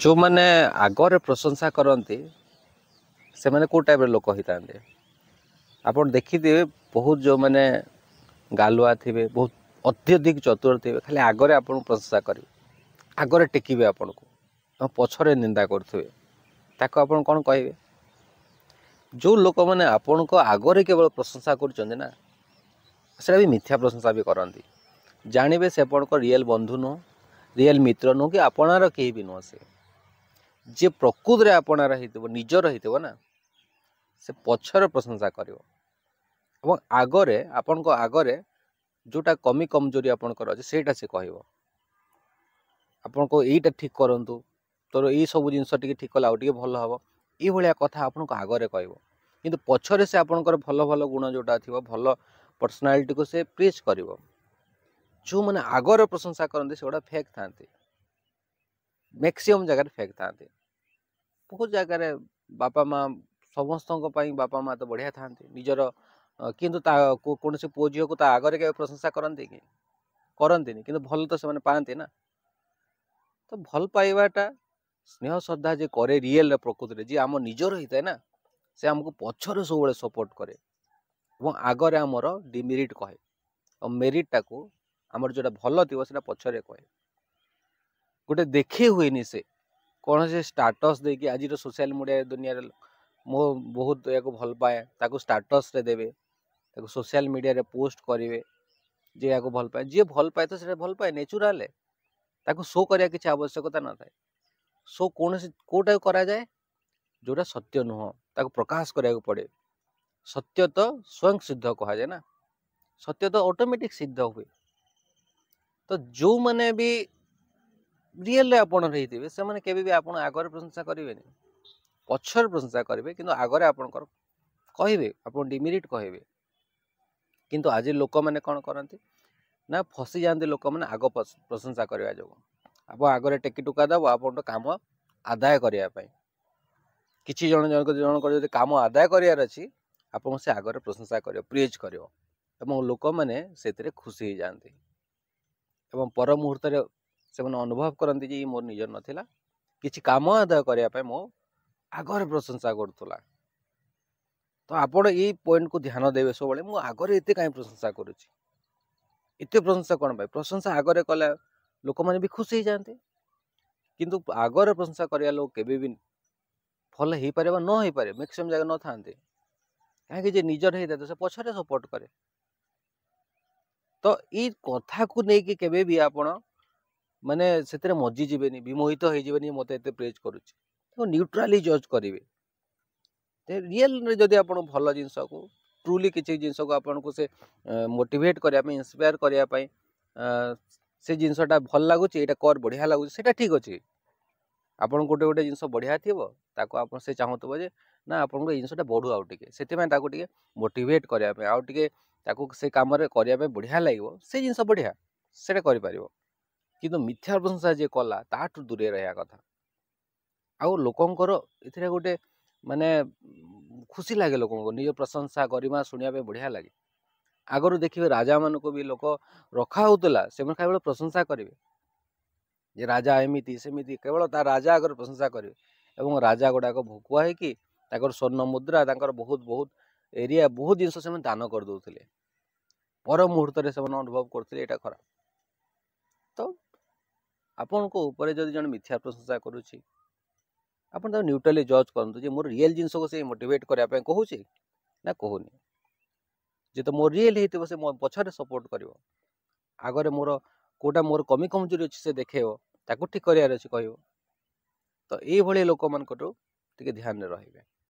जो मैंने आगर प्रशंसा करती से मैंने कौ टाइप लोक होता आप देखिए बहुत जो मैंने गालुआ थे बहुत अत्यधिक चतुर थे खाली आगरे आपन प्रशंसा करेंगे आगरे टेकिबे आपन को पछरे निंदा करुवे ताको आपन कौन कहे जो लोक मैंने आपण को आगरे केवल प्रशंसा करना भी मिथ्या प्रशंसा भी करती जानवे से आपण को रियल बंधु नुह रियल मित्र नुह कि आपणार कहीं भी नुह से जे प्रकृत रे आपणार निजर होइतबो ना से पछर प्रशंसा करिवो आगरे आपण को आगरे जोटा कमी कमजोरी आपणकर अच्छे सेटा से कहब आपण को यहीटा ठीक करूँ तोर ये सब जिन ठीक कला आउे भल हम ये कथा आपण को आगरे कहब कि पछरे से आपणकर भल भल गुण जोटा थी भल पर्सनालीटी को से प्रेज कर जो मैंने आगर प्रशंसा करते से गुड़ा फेक था मैक्सिमम जगह फेक था बहुत जगार बापा माँ समस्त बापा माँ तो बढ़िया था निजर किंतु कौन से पुओ झील को आगे के प्रशंसा करती कि करती कि भल तो से पाते ना तो भल पाइबाटा स्नेह श्रद्धा जे करे रियल प्रकृति जी आम निजर होता है ना से आमको पछर सब सपोर्ट करे आगरे आमर डिमेरिट कहे और मेरिटा को आमर जोटा भल थी पछरे कहे गोटे देखे हुए से कौन से स्टाटस देकी आज सोशल मीडिया दुनिया मो बहुत या भल पाए ताको स्टाटस रे देवे ताको सोशल मीडिया रे पोस्ट करेंगे जे या भल पाए जी भल पाए तो से भल पाए नेचुराल ताको शो करिया किसी आवश्यकता न थाए शो कौन से कोटा करा जाए जोटा सत्य नुह ताको प्रकाश करिया पड़े सत्य तो स्वयं सिद्ध कह जाए ना सत्य तो ऑटोमेटिक सिद्ध हुए तो जो मैंने भी रियल आपन रही से मैंने केबे भी आपन आगरे प्रशंसा करेंगे पछर प्रशंसा करेंगे किंतु आगरे आपनकर कहे आपन डिमेरिट कहे किंतु आज लोक मैंने कौन करती ना फसी जाते लोक मैंने आग प्रशंसा करने जो आप आगरे टेकी टुका दब आप काम आदाय करने किसी जन जन काम आदाय करार अच्छी आप से आगरे प्रशंसा कर प्रेज कर लोक मैंने से खुशी हो जाती पर मुहूर्त से अनुभव करती जे मोर निजर नाला किसी कम आदाय करने मो आगरे प्रशंसा करूला तो आपण ये पॉइंट को ध्यान देवे सब मुझे आगरे एत कहीं प्रशंसा करुच्ची एत प्रशंसा कौन पाए प्रशंसा आगरे कला लोक मैंने भी खुश हो जाते किंतु आगरे प्रशंसा करा लोग केबे भी भल हो पारे न हो पारे मैक्सिमम जगह न था कहीं निजर होता तो से पछरे सपोर्ट करे तो ये कथा को लेकिन केबे भी आपण माने से मजी जीवेनी विमोहित हो जीवेनी मत एत प्रेज करुच्ची तो न्यूट्राली जज करेंगे रियल जदि आप भल जिनस को ट्रुली किसी जिनस को आपन को से मोटिवेट करने इंस्पायर करने से जिनसटा भल लगुच ये कर बढ़िया लगुच से ठीक अच्छे आपन गोटे गोटे जिनस बढ़िया थी आप से चाहूब जे ना आप जिनसटा बढ़ू आउ टे से मोटिवेट करने आउ टे से कम करने बढ़िया लगे से जिनस बढ़िया से कर किंतु मिथ्या प्रशंसा जे कला ताठू दूरे रहा कथा आउ लोकंकर इथे गोटे माने खुशी लगे लोक निज प्रशंसा गरिमा शुणा बढ़िया लगे आगरू देखिए राजा मान को भी लोक रखा होता से केवल प्रशंसा करेंगे जे राजा एमती सेमती केवल ता राजा आगर प्रशंसा करेंगे राजा गुड़ाक भोकुआ है स्वर्ण मुद्रा बहुत बहुत एरिया बहुत जिन से दान करदे पर मुहूर्त से अनुभव करते यहाँ खराब तो आपण को ऊपर जदि जन मिथ्या प्रशंसा करुच्ची आपन न्यूट्रली जज करते जे मोर रियल जिनस को से मोटिवेट करने कहूँ ना कहूनी जे तो मोर रियल हो से मो पछरे सपोर्ट कर आगरे मोर कोटा मोर कमी कमजोरी अच्छी से देखेब ताको ठीक करार अच्छी कह तो ये लोक मान ध्यान रहिबे।